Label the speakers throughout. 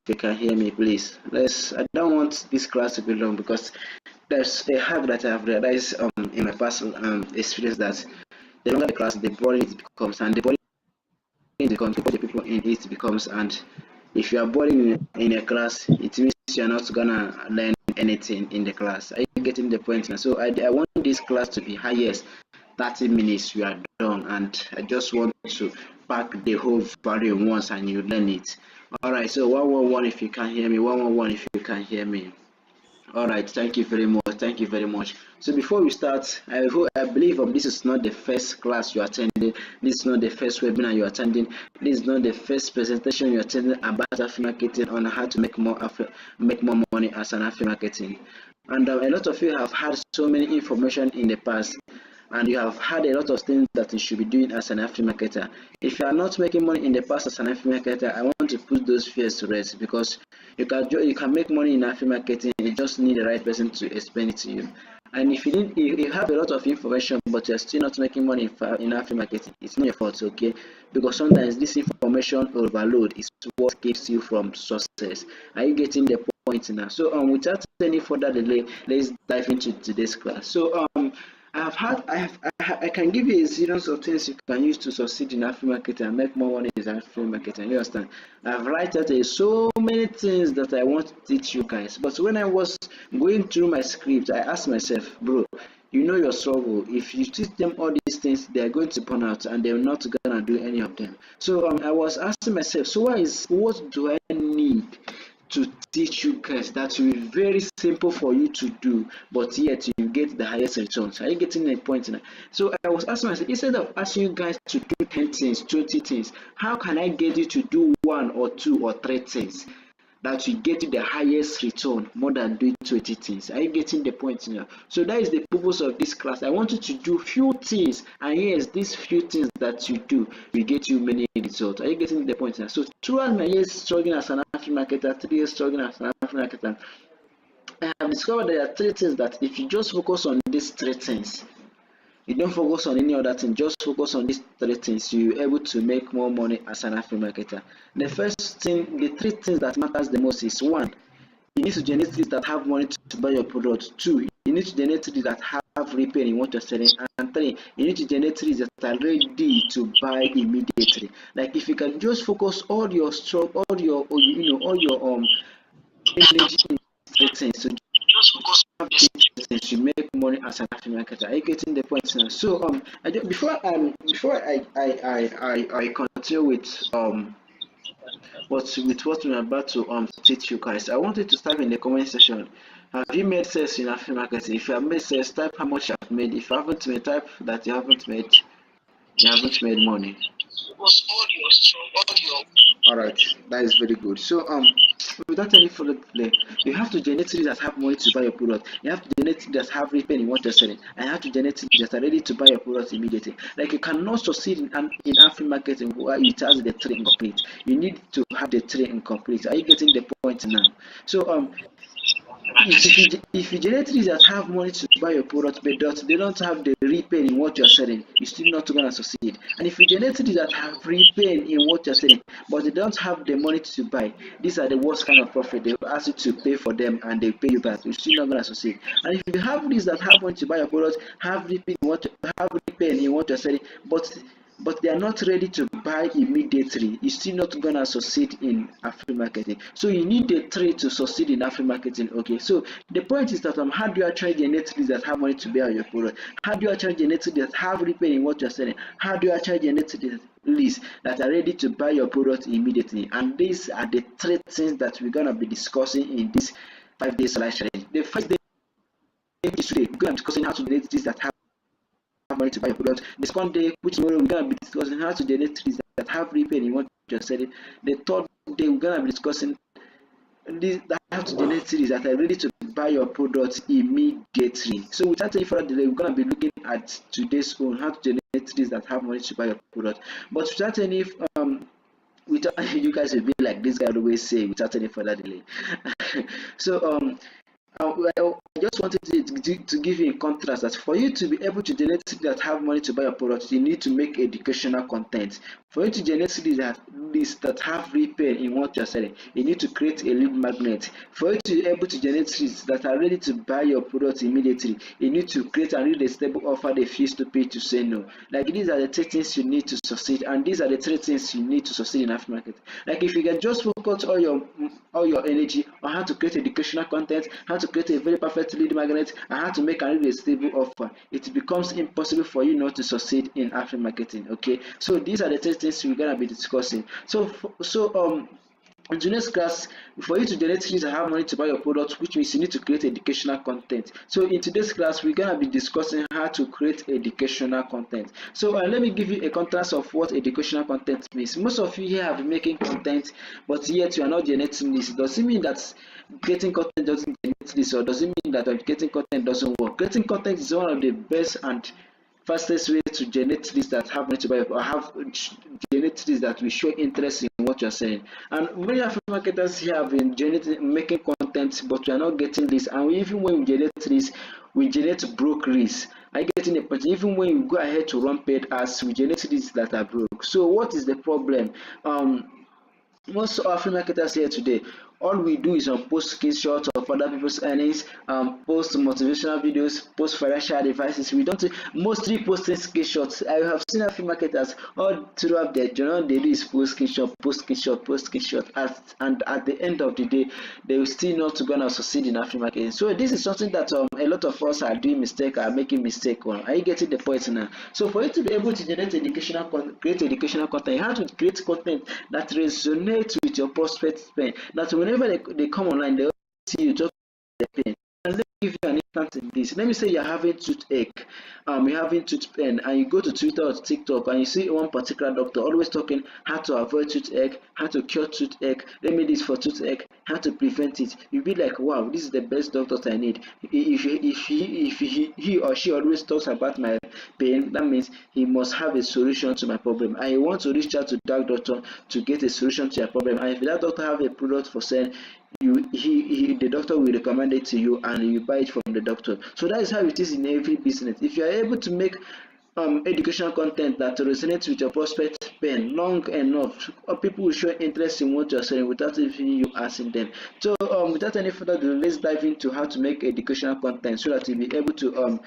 Speaker 1: you can hear me, please. I don't want this class to be long because there's a hack that I've realized in my personal experience that the longer the class, the boring it becomes, and the boring it becomes, the people in it becomes, and if you are boring in a class, it means you are not gonna learn anything in the class. Are you getting the point now? So I want this class to be highest 30 minutes, you are done, and I just want to pack the whole value once and you learn it. All right, so 111 if you can hear me, 111 if you can hear me. All right, thank you very much. Thank you very much. So before we start, I believe this is not the first class you are attending. This is not the first webinar you are attending. This is not the first presentation you are attending about affiliate marketing on how to make more money as an affiliate marketing. And a lot of you have had so many information in the past, and you have had a lot of things that you should be doing as an affiliate marketer. If you are not making money in the past as an affiliate marketer, I want to put those fears to rest, because you can make money in affiliate marketing. You just need the right person to explain it to you. And if you have a lot of information but you're still not making money in affiliate marketing, it's not your fault, okay? Because sometimes this information overload is what keeps you from success. Are you getting the point now? So without any further delay, let's dive into today's class. So I can give you a series of things you can use to succeed in affiliate marketing and make more money in affiliate marketing. You understand? I've written so many things that I want to teach you guys. But when I was going through my script, I asked myself, bro, you know your struggle. If you teach them all these things, they are going to burn out and they're not gonna do any of them. So I was asking myself, so what do I need to teach you guys that will be very simple for you to do, but yet you get the highest returns? Are you getting the point now? So I was asking myself, instead of asking you guys to do 10 things, 20 things, how can I get you to do 1 or 2 or 3 things that will get you the highest return more than doing 20 things? Are you getting the point now? So that is the purpose of this class. I want you to do few things, and yes, these few things that you do will get you many results. Are you getting the point now? So throughout my years struggling as an affiliate marketer, 3 years struggling as an affiliate marketer, I have discovered there are 3 things that if you just focus on these 3 things, you don't focus on any other thing, just focus on these 3 things, you're able to make more money as an affiliate marketer. The first thing, the 3 things that matters the most is: 1, you need to generate leads that have money to buy your product. 2, you need to generate leads that have repair in what you're selling. And 3, you need to generate leads that are ready to buy immediately. Like if you can just focus all your energy in 3 things, so just focus on these things, you make money as an affiliate marketer. Are you getting the point now? So before I continue with what we're about to teach you guys, I wanted to type in the comment section, have you made sales in affiliate marketing? If you have made sales, type how much you have made. If you haven't made, type that you haven't made money. Alright, that is very good. So without any further delay, you have to generate leads that have money to buy your product. You have to generate leads that have repair in what you're selling, and you have to generate leads that are ready to buy your product immediately. Like you cannot succeed in affiliate marketing where it has the 3 incomplete. You need to have the 3 incomplete. Are you getting the point now? So if you generate leads that have money to buy your product but they don't have the repair in what you're selling, you're still not gonna succeed. And if you generate leads that have repair in what you're selling but they don't have the money to buy, these are the worst kind of profit. They will ask you to pay for them and they pay you back, you're still not gonna succeed. And if you have leads that have money to buy your product, have repair in what you're selling, but they are not ready to buy immediately, you're still not gonna succeed in affiliate marketing. So you need the 3 to succeed in affiliate marketing. Okay, so the point is that how do you actually generate leads that have money to buy your product? How do you actually generate leads that have repair in what you're selling? How do you actually generate leads that are ready to buy your product immediately? And these are the 3 things that we're gonna be discussing in this 5-day slash challenge. The first day is today. We're gonna be discussing how to generate leads that have money to buy your product. The second day, which tomorrow, we're gonna be discussing how to generate leads that have repair in what you're selling. The third day, we're gonna be discussing how to generate leads that are ready to buy your product immediately. So without any further delay, we're gonna be looking at today's own how to generate leads that have money to buy your product. But without any you guys will be like this guy always say, without any further delay. So I just wanted to give you a contrast that for you to be able to generate leads that have money to buy your product, you need to make educational content. For you to generate leads that have repair in what you're selling, you need to create a lead magnet. For you to be able to generate leads that are ready to buy your product immediately, you need to create and read a stable offer they refuse to pay to say no. Like these are the three things you need to succeed, and these are the three things you need to succeed in aftermarket. Like if you can just focus all your energy on how to create educational content, how to create a very perfect lead magnet, and how to make and read a stable offer, it becomes impossible for you not to succeed in affiliate marketing. Okay, so these are the three things we're gonna be discussing. In today's class, for you to generate leads and have money to buy your product, which means you need to create educational content. So in today's class, we're gonna be discussing how to create educational content. So let me give you a contrast of what educational content means. Most of you here have been making content, but yet you are not generating leads. Does it mean that getting content doesn't generate leads, or does it mean that getting content doesn't work? Creating content is one of the best and fastest way to generate leads that have money to buy or have generate leads that will show interest in what you're saying. And many affiliate marketers here have been making content, but we are not getting leads. And even when we generate leads, we generate broke leads. I get in a point. Even when you go ahead to run paid ads, we generate leads that are broke. So what is the problem? Most affiliate marketers here today, all we do is post screenshots of other people's earnings, post motivational videos, post financial advices. We don't mostly posting screenshots. I have seen affiliate marketers all throughout their journal. They do is post screenshot, post screenshot, post screenshot, and at the end of the day, they will still not gonna succeed in affiliate marketing. So this is something that a lot of us are doing are making mistake on. Are you getting the point now? So for you to be able to generate create educational content, you have to create content that resonates with your prospect spend. That whenever they come online, they see you just the pain. And let me give you an instance in this. Let me say you're having toothache, you're having tooth pain, and you go to Twitter or TikTok and you see one particular doctor always talking how to avoid toothache, how to cure toothache, remedies for toothache, how to prevent it. You'll be like, wow, this is the best doctor I need. If he or she always talks about my pain, that means he must have a solution to my problem. I want to reach out to that doctor to get a solution to your problem. And if that doctor have a product for sale, the doctor will recommend it to you and you buy it from the doctor. So that is how it is in every business. If you are able to make educational content that resonates with your prospect pain long enough, people will show interest in what you're selling without even you asking them. So without any further ado, let's dive into how to make educational content so that you'll be able to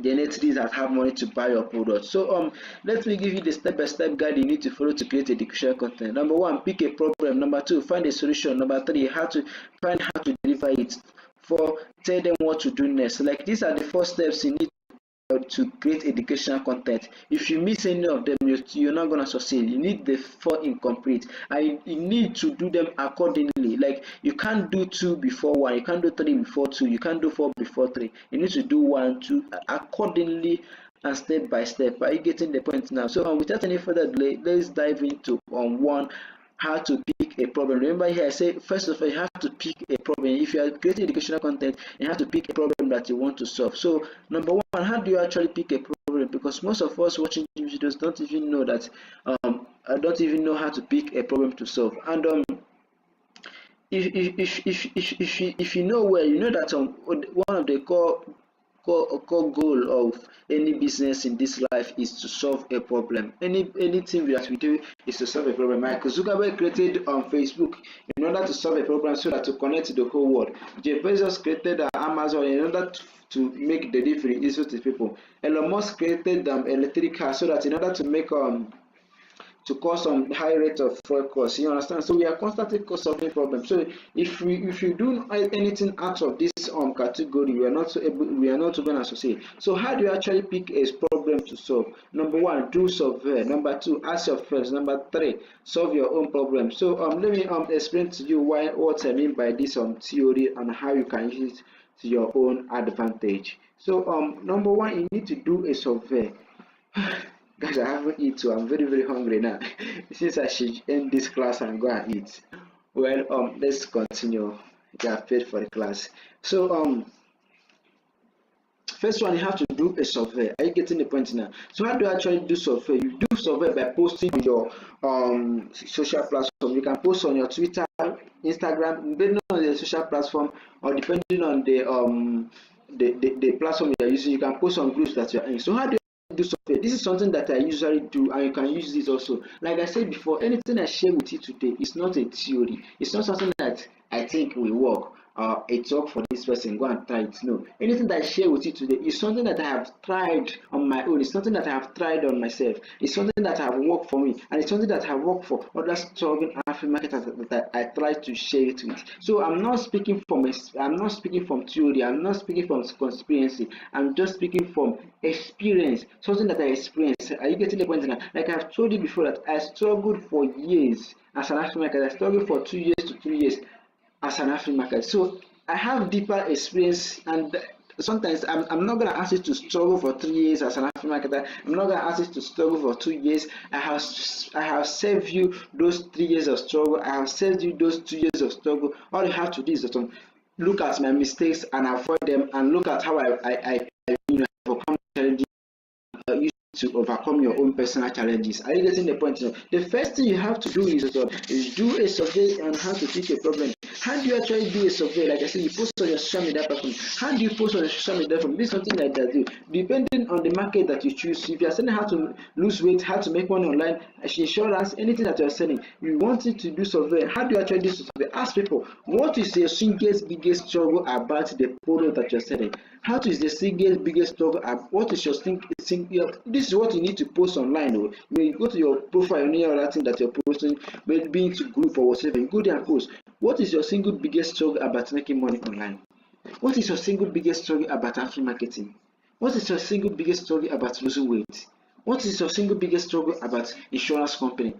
Speaker 1: the entities that have money to buy your product. So let me give you the step-by-step guide you need to follow to create educational content. Number one, pick a problem. Number two, find a solution. Number three, how to deliver it. Four, tell them what to do next. Like these are the 4 steps you need to create educational content. If you miss any of them, you're not going to succeed. You need the 4 incomplete, and you need to do them accordingly. Like you can't do 2 before 1, you can't do 3 before 2, you can't do 4 before 3. You need to do 1, 2 accordingly and step by step. Are you getting the point now? So without any further delay, let's dive into one, how to pick a problem. Remember here I say first of all you have to pick a problem. If you are creating educational content, you have to pick a problem that you want to solve. So number one, how do you actually pick a problem? Because most of us watching these videos don't even know that I don't even know how to pick a problem to solve. And if you know well, you know that one of the core goal of any business in this life is to solve a problem. Anything that we do is to solve a problem. Michael Zuckerberg created Facebook in order to solve a problem so that to connect to the whole world. Jeff Bezos created Amazon in order to make delivery easy to people. Elon Musk created electric cars so that in order to make to cause some high rate of fuel costs. You understand? So we are constantly solving problems. So if you do anything out of this category, we are not going to succeed. So how do you actually pick a problem to solve? Number one, do survey. Number two, ask your friends. Number three, solve your own problem. So let me explain to you what I mean by this theory and how you can use it to your own advantage. So number one, you need to do a survey. Guys, I haven't eaten, so I'm very, very hungry now. Since I should end this class and go and eat. Well, let's continue. You have paid for the class. So First one, you have to do a survey. Are you getting the point now? So how do you actually do survey? You do survey by posting on your social platform. You can post on your Twitter, Instagram, depending on the social platform, or depending on the platform you are using. You can post on groups that you are in. So how do you do survey? This is something that I usually do, and you can use this also. Like I said before, anything I share with you today is not a theory. It's not something that I think will work. A talk for this person, go and try it. No, anything that I share with you today is something that I have tried on my own. It's something that I have tried on myself. It's something that have worked for me, and it's something that have worked for other struggling African marketers that I try to share it with. So I'm not speaking from theory. I'm not speaking from conspiracy. I'm just speaking from experience, something that I experienced. Are you getting the point now? Like I've told you before, that I struggled for years as an African marketer. I struggled for 2 years to 3 years as an African market. So I have deeper experience, and sometimes I'm not going to ask you to struggle for 3 years as an African marketer. I'm not going to ask you to struggle for 2 years. I have saved you those 3 years of struggle. I have saved you those 2 years of struggle. All you have to do is to look at my mistakes and avoid them, and look at how I overcome challenges. To overcome your own personal challenges. Are you getting the point? The first thing you have to do is do a survey on how to fix a problem. How do you actually do a survey? Like I said, you post on your social media platform. How do you post on your social media platform? This is something like that. Depending on the market that you choose, if you are selling how to lose weight, how to make money online, insurance, anything that you are selling, you want it to do survey. How do you actually do survey? Ask people, what is your single biggest struggle about the product that you're selling? How is the single biggest struggle? What is your this is what you need to post online. When you go to your profile, any other thing that you're posting, maybe into group or whatever, you go there and post. What is your single biggest struggle about making money online? What is your single biggest struggle about affiliate marketing? What is your single biggest struggle about losing weight? What is your single biggest struggle about insurance company?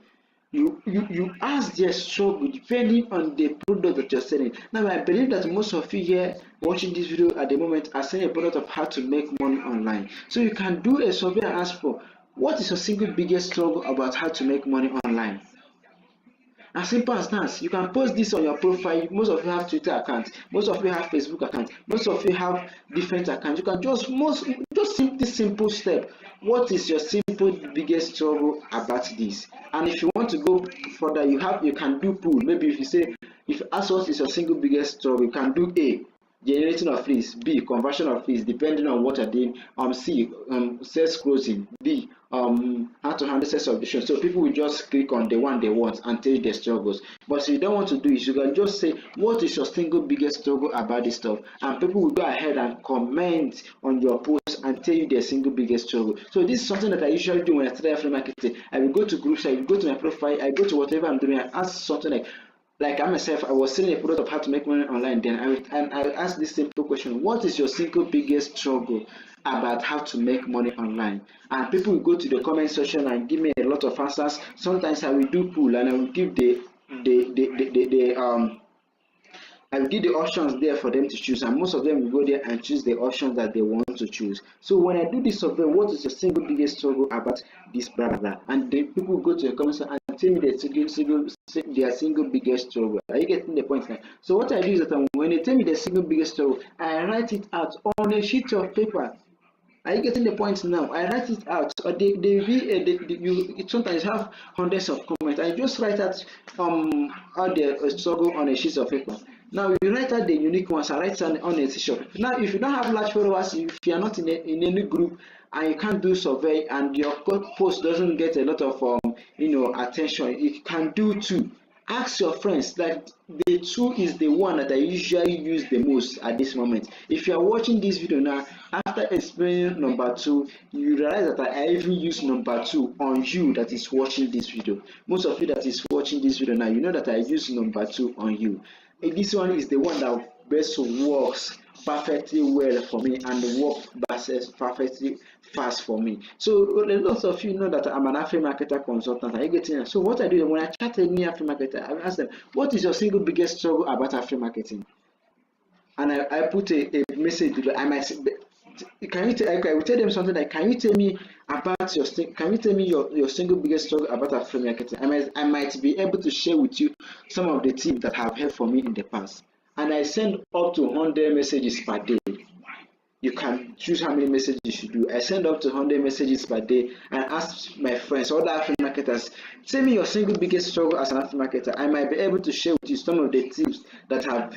Speaker 1: You ask their struggle depending on the product that you're selling. Now I believe that most of you here watching this video at the moment are selling a product of how to make money online. So you can do a survey and ask for, what is your single biggest struggle about how to make money online? As simple as that. You can post this on your profile. Most of you have Twitter accounts. Most of you have Facebook accounts. Most of you have different accounts. You can just this simple step. What is your simple biggest struggle about this? And if you want to go further, you can do pool. Maybe if you ask what is your single biggest struggle, you can do A, generating of leads, B, conversion of leads, depending on what you're doing, C, sales closing, D, how to handle sales objection. So people will just click on the one they want and tell you their struggles. But if you don't want to do it, you can just say, what is your single biggest struggle about this stuff? And people will go ahead and comment on your post and tell you their single biggest struggle. So this is something that I usually do when I start affiliate marketing. I will go to groups, I will go to my profile, I go to whatever I'm doing, I ask something like I myself, I was selling a product of how to make money online. Then I would ask this simple question: what is your single biggest struggle about how to make money online? And people will go to the comment section and give me a lot of answers. Sometimes I will do pool and I will give I will give the options there for them to choose, and most of them will go there and choose the options that they want to choose. So when I do this survey, what is your single biggest struggle about this blah blah blah? And the people will go to the comments and tell me their single biggest struggle. Are you getting the point now? So what I do is that when they tell me their single biggest struggle, I write it out on a sheet of paper. Are you getting the point now? I write it out. Or you sometimes have hundreds of comments. I just write out all the struggle on a sheet of paper. Now you write out the unique ones and write on a sheet of paper. Now if you don't have large followers, if you are not in any group and you can't do survey and your post doesn't get a lot of attention, you can do two. Ask your friends. That the two is the one that I usually use the most at this moment. If you are watching this video now, after explaining number two, you realize that I even use number two on you that is watching this video. Most of you that is watching this video now, you know that I use number two on you. And this one is the one that best works perfectly well for me and work perfectly fast for me. So lots of you know that I'm an affiliate marketer consultant. Are you getting it? So what I do when I chat a new affiliate marketer, I ask them, what is your single biggest struggle about affiliate marketing? And I put a message. I might say, I will tell them something like, can you tell me about your single biggest struggle about affiliate marketing? I might be able to share with you some of the tips that have helped for me in the past. And I send up to 100 messages per day. you can choose how many messages you should do. I send up to 100 messages per day and ask my friends, other affiliate marketers, tell me your single biggest struggle as an affiliate marketer. I might be able to share with you some of the tips that have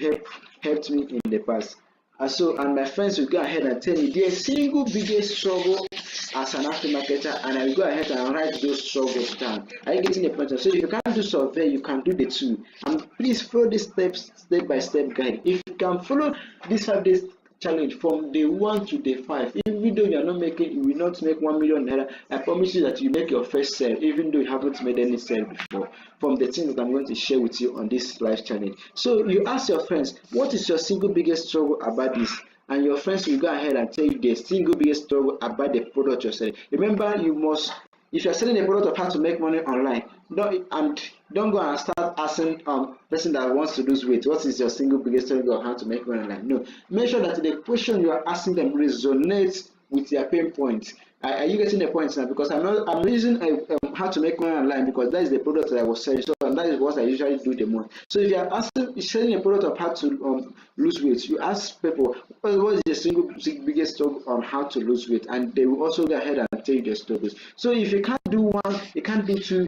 Speaker 1: helped me in the past. And my friends will go ahead and tell me their single biggest struggle as an affiliate marketer, and I will go ahead and write those struggles down. Are you getting the point? So if you can't do survey, you can do the two. And please follow this step by step guide. If you can follow this 5 days challenge from day 1 to day 5, even though you are not making, you will not make 1 million naira, I promise you that you make your first sale, even though you haven't made any sale before, from the things that I'm going to share with you on this live challenge. So you ask your friends, what is your single biggest struggle about this? And your friends will go ahead and tell you the single biggest struggle about the product you're selling. Remember, you must, if you're selling a product of how to make money online, don't go and start asking person that wants to lose weight, what is your single biggest struggle of how to make money online? No, make sure that the question you are asking them resonates with their pain points. Are you getting the point now? Because I'm using how to make money online because that is the product that I was selling, so and that is what I usually do the most. So if you are selling a product of how to lose weight, you ask people what is the single biggest struggle on how to lose weight, and they will also go ahead and tell you their struggles. So if you can't do one, you can't do two,